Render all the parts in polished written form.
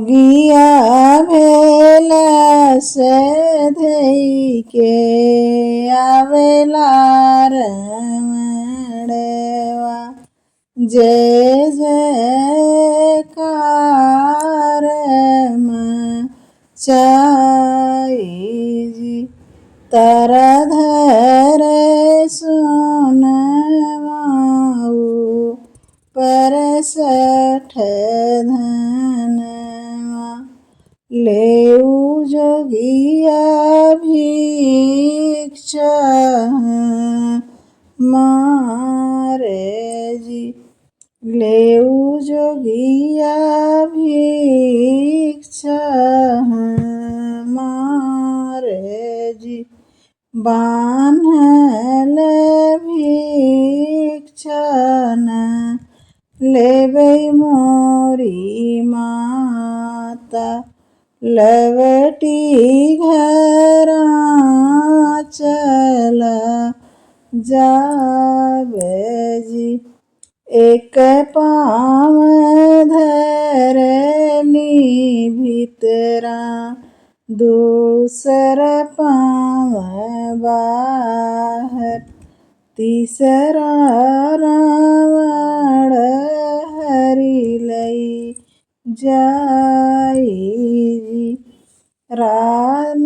जोगिया भेला सधई के आवेला रमणवा। जय जयकार मचाई तारा धर सोनवाऊ परसठ धनवा। लेऊ जोगिया भिक्षा मारे जी। लेऊ जोगिया भिक्षा मारे जी। बान्हल भिक्षा न लेबै मोरी माता। लवटी घरा चला जावे जी। एक पाँव धरली भितरा दूसर पाँव बाहर। तीसरा रावण हरि लई जाई जी। राम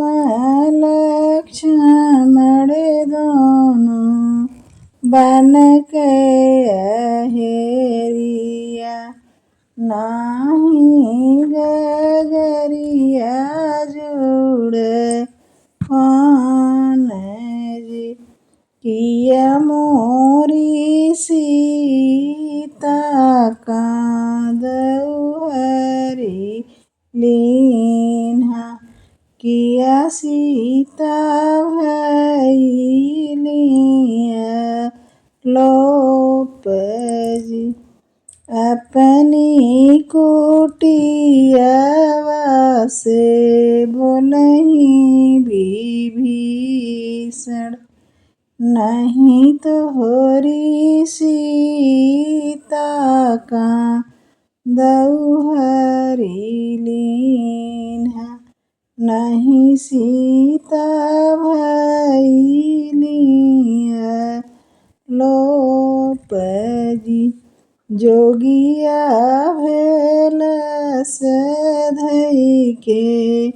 लक्ष्मण दोनों बन के अहेरिया। नाही गगरिया जुड़े पान जी। किया मोरी सीता कांदऊ हरि लीन्हा। किया सीता भइलिया लोप जी। अपनी कुटियावा से बोलहि विभीषण। नहीं तो होरी सीता कांदऊ हरि लीन्हा। नहीं सीता भइलिया लोप जी। जोगिया भेल सधई के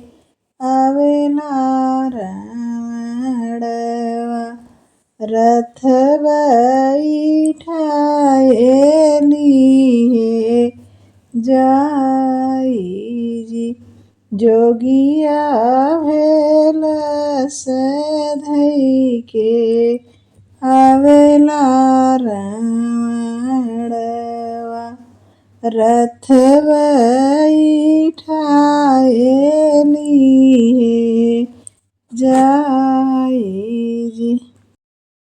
आवेला रमणवा। रथ बैठाए लिए जाई जी। जोगिया भेल सधई के आवेला रमणवा। रथ बैठाए